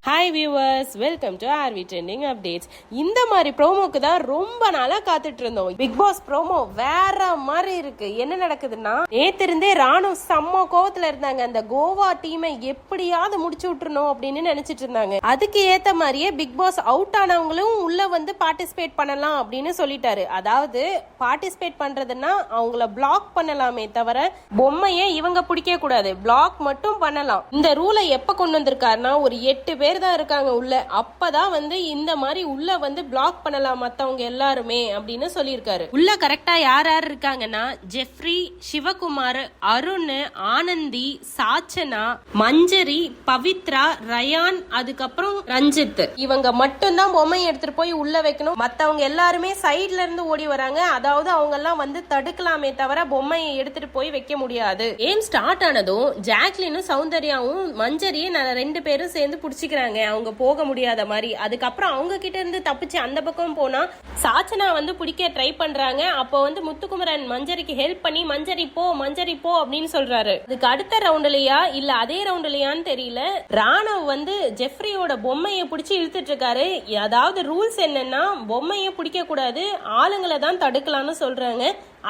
Hi viewers, welcome to RV trending updates. இந்த மாதிரி ப்ரோமோக்கு தான் ரொம்ப நாளா காத்துட்டு இருந்தோம். பிக் பாஸ் ப்ரோமோ வேற மாதிரி இருக்கு. என்ன நடக்குதுன்னா, நேத்து இருந்தே ராணுவ செம்ம கோவத்துல இருந்தாங்க. அந்த கோவா டீமை எப்படியாவது முடிச்சு விட்டுறணும் அப்படின்னு நினைச்சிட்டு இருந்தாங்க. அதுக்கு ஏத்த மாதிரியே பிக் பாஸ் அவுட் ஆனவங்களும் உள்ள வந்து பார்ட்டிசிபேட் பண்ணலாம் அப்படின்னு சொல்லிட்டாரு. அதாவது பார்ட்டிசிபேட் பண்றதுன்னா அவங்கள பிளாக் பண்ணலாமே தவிர பொம்மையை இவங்க பிடிக்க கூடாது, பிளாக் மட்டும் பண்ணலாம். இந்த ரூலை எப்ப கொண்டு வந்திருக்காருன்னா, ஒரு 8 பேர் தான் இருக்காங்க உள்ள. அப்பதான் வந்து இந்த மாதிரி உள்ள வந்து பிளாக் பண்ணலாம் மத்தவங்க எல்லாருமே அப்படின்னு சொல்லியிருக்காரு. உள்ள கரெக்டா யார் யார் இருக்காங்கன்னா, ஜெஃப்ரி, சிவகுமார், அருண், ஆனந்தி, சாச்சனா, மஞ்சரி, பவித்ரா, ரயான், அதுக்கப்புறம் ரஞ்சித். இவங்க மட்டும் தான் பொம்மை எடுத்துட்டு போய் உள்ள வைக்கணும். மத்தவங்க எல்லாருமே சைட்ல இருந்து ஓடி வராங்க. அதாவது அவங்க எல்லாம் வந்து தடுக்கலாமே தவிர பொம்மையை எடுத்துட்டு போய் வைக்க முடியாது. கேம் ஸ்டார்ட் ஆனதும் ஜாக்லினும் சௌந்தர்யாவும் மஞ்சரியை 2 பேரும் சேர்ந்து பிடிச்சிக்கிறாங்க, அவங்க போக முடியாத மாதிரி. அதுக்கப்புறம் அவங்க கிட்ட இருந்து தப்பிச்சு அந்த பக்கம் போனா சாச்சனா வந்து பிடிக்க ட்ரை பண்றாங்க. அப்போ வந்து முத்துக்குமரன் மஞ்சரிக்கு ஹெல்ப் பண்ணி மஞ்சரி போ அப்படின்னு சொல்றாரு. அதுக்கு அடுத்த ரவுண்ட்லயா இல்ல அதே ரவுண்ட்லயான்னு தெரியல, ராணவ் வந்து ஜெஃப்ரியோட பொம்மையை பிடிச்சி இழுத்துட்டு இருக்காரு. அதாவது ரூல்ஸ் என்னன்னா, பொம்மையை பிடிக்க கூடாது, ஆளுங்களை தான் தடுக்கலாம்னு சொல்றாங்க.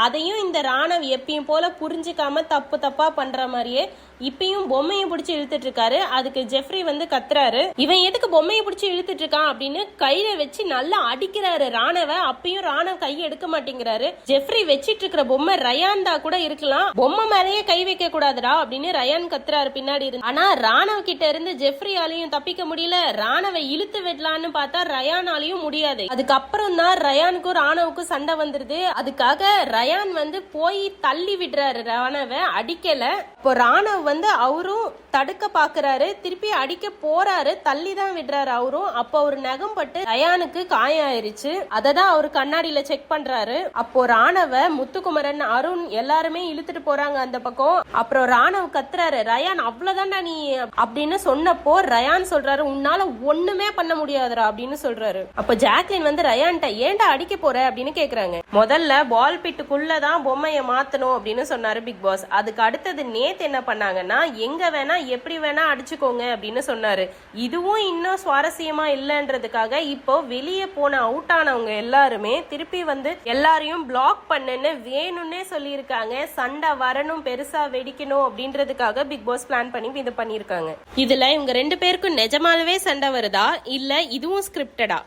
அதையும் இந்த ராணவ் எப்பயும் போல புரிஞ்சுக்காம தப்பா பண்ற மாதிரியே இப்பயும் பொம்மையை பிடிச்சி இழுத்துட்டு இருக்காரு. அதுக்கு ஜெஃப்ரி வந்து கத்துறாரு, இவன் எதுக்கு பொம்மையை பிடிச்சி இழுத்துட்டு இருக்கான் அப்படின்னு கையில வச்சு நல்லா அடிக்கிறாரு ராணவ. அப்பயும் ராணவ் கையை எடுக்க மாட்டேங்கிறாரு. ஜெஃப்ரி வச்சிட்டு இருக்கிற பொம்மை ரயான் தான் கூட இருக்கலாம், பொம்மை மேலேயே கை வைக்க கூடாதுடா அப்படின்னு ரயான் கத்துறாரு பின்னாடி இருந்து. ஆனா ராணவ் கிட்ட இருந்து ஜெஃப்ரியாலையும் தப்பிக்க முடியல. ராணவை இழுத்து விடலான்னு பார்த்தா ரயானாலையும் முடியாது. அதுக்கப்புறம் தான் ரயானுக்கும் ராணவுக்கும் சண்டை வந்துருது. அதுக்காக ரயான் வந்து போய் தள்ளி விடுறாரு ராணவ, அடிக்கல. இப்போ ராணவ் வந்து அவரும் தடுக்க பாக்குறாரு, திருப்பி அடிக்க போறாரு, தள்ளி தான் விடுறாரு அவரும். அப்போ ஒரு நகம் பட்டு ரயானுக்கு காயம் ஆயிருச்சு. அததான் அவரு கண்ணாடியில செக் பண்றாரு. அப்போ ராணவ முத்துக்குமரன், அருண் எல்லாருமே இழுத்துட்டு போறாங்க அந்த பக்கம். அப்புறம் ராணவ் கத்துறாரு, ரயான் அவ்வளவுதான்டா நீ அப்படின்னு சொன்னப்போ ரயான் சொல்றாரு, உன்னால ஒண்ணுமே பண்ண முடியாதுடா அப்படின்னு சொல்றாரு. அப்போ ஜாக்லின் வந்து ரயான்ட்ட ஏன்டா அடிக்க போற அப்படின்னு கேக்குறாங்க. முதல்ல பால் பிட்டுக்குள்ளதான் பொம்மையை மாத்தணும் அப்படின்னு சொன்னாரு பிக் பாஸ். அதுக்கு அடுத்தது நேத்து என்ன பண்ணாங்கன்னா, எங்க வேணா எப்படி வேணா அடிச்சுக்கோங்க அப்படின்னு சொன்னாரு. இதுவும் இன்னும் சுவாரஸ்யமா இல்லன்றதுக்காக இப்போ வெளியே போன அவுட் ஆனவங்க எல்லாருமே திருப்பி வந்து எல்லாரையும் பிளாக் பண்ணுன்னு வேணும்னே சொல்லியிருக்காங்க. சண்டை வரணும், பெருசா வெடிக்கணும் அப்படின்றதுக்காக பிக் பாஸ் பிளான் பண்ணி இது பண்ணிருக்காங்க. இதுல இவங்க 2 பேருக்கும் நிஜமாலவே சண்டை வருதா இல்ல இதுவும் ஸ்கிரிப்டடா,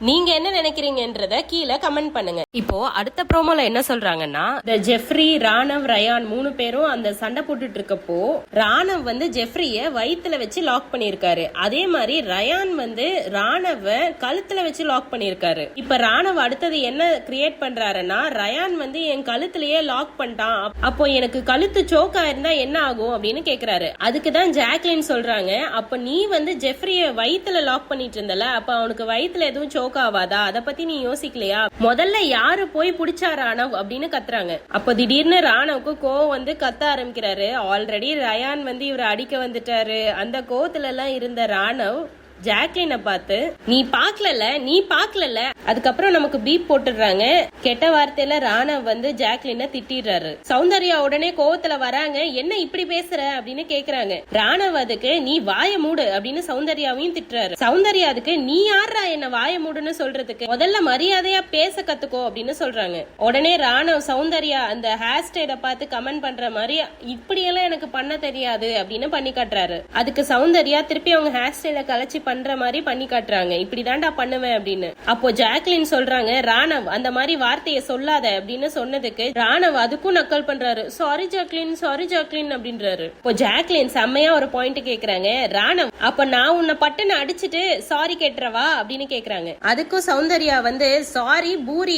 நீங்க என்ன நினைக்கிறீங்கன்றத கீழே கமெண்ட் பண்ணுங்க. இப்போ அடுத்த ப்ரோமோல என்ன சொல்றாங்கன்னா, ஜெஃப்ரி, ராணவ், ரயான் 3 பேரும் அந்த சண்டை போட்டுட்டு இருக்கப்போ ராணவ் வந்து ஜெஃப்ரிய வயித்துல வச்சு லாக் பண்ணிருக்காரு. அதே மாதிரி ரயான் வந்து ராணவ கழுத்துல வச்சு லாக் பண்ணிருக்காரு. இப்ப ராணவ் அடுத்தது என்ன கிரியேட் பண்றாருன்னா, ரயான் வந்து என் கழுத்துலயே லாக் பண்ணிட்டான், அப்போ எனக்கு கழுத்து சோக்கா இருந்தா என்ன ஆகும் அப்படின்னு கேக்குறாரு. அதுக்குதான் ஜாக்லின் சொல்றாங்க, அப்ப நீ வந்து ஜெஃப்ரிய வயித்துல லாக் பண்ணிட்டு இருந்தல, அப்ப அவனுக்கு வயித்துல எதுவும் சோக்கா ஆவாதா, அத பத்தி நீ யோசிக்கலையா, முதல்ல யாரு போய் பிடிச்சா ராணவ் அப்படின்னு கத்துறாங்க. அப்ப திடீர்னு ராணவுக்கு கோவம் வந்து கத்த ஆரம்பிக்கிறாரு. ஆல்ரெடி ரயான் வந்து இவரை அடிக்க வந்துட்டாரு. அந்த கோவத்துல எல்லாம் இருந்த ராணவ் ஜாக்லினை பார்த்து, நீ பாக்கல அதுக்கப்புறம் நமக்கு பீப் போட்டுடுறாங்க. கெட்ட வார்த்தையில ராணவ் வந்து ஜாக்லினை திட்டிடுறாரு. சௌந்தர்யா உடனே கோவத்துல வராங்க, என்ன இப்படி பேசுற அப்படின்னு கேக்குறாங்க. ராணவ் அதுக்கு நீ வாய மூடு அப்படின்னு சௌந்தர்யாவையும் திட்டுறாரு. சௌந்தர்யா அதுக்கு நீ யாரா என்ன வாய மூடுன்னு சொல்றதுக்கு, முதல்ல மரியாதையா பேச கத்துக்கோ அப்படின்னு சொல்றாங்க. உடனே ராணவ் சௌந்தர்யா அந்த ஹேர் ஸ்டைல பார்த்து கமெண்ட் பண்ற மாதிரி, இப்படியெல்லாம் எனக்கு பண்ண தெரியாது அப்படின்னு பண்ணி காட்டுறாரு. அதுக்கு சௌந்தர்யா திருப்பி அவங்க ஹேர் ஸ்டைல கலைச்சி பண்ற மாதிரி பண்ணி காட்டுறாங்க, இப்படிதான்டா பண்ணுவேன் அப்படின்னு. அப்போ ஜாக்லின் சொல்றாங்க, ராணவ் அந்த மாதிரி வார்த்தையை சொல்லாத அப்படின்னு சொன்னதுக்கு ராணவ் அதுக்கும் நக்கல் பண்றாரு. சாரி ஜாக்லின் அப்படின்றாரு. இப்போ ஜாக்லின் செம்மையா ஒரு பாயிண்ட் கேக்குறாங்க, ராணவ் அப்ப நான் உன்னை பட்டுன்னு அடிச்சுட்டு சாரி கேட்டுறவா அப்படின்னு கேக்குறாங்க. அதுக்கும் சௌந்தர்யா வந்து சாரி பூரி,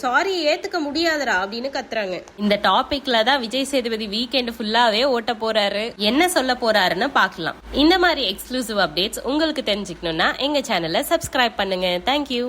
சாரி ஏத்துக்க முடியாதுரா அப்படின்னு கத்துறாங்க. இந்த டாபிக்ல தான் விஜய் சேதுபதி வீக்கெண்ட் ஃபுல்லாவே ஓட்ட போறாரு. என்ன சொல்ல போறாருன்னு பாக்கலாம். இந்த மாதிரி எக்ஸ்க்ளூசிவ் அப்டேட்ஸ் உங்களுக்கு தெரிஞ்சுக்கணும்னா எங்க சேனலை சப்ஸ்கிரைப் பண்ணுங்க. தேங்க்யூ.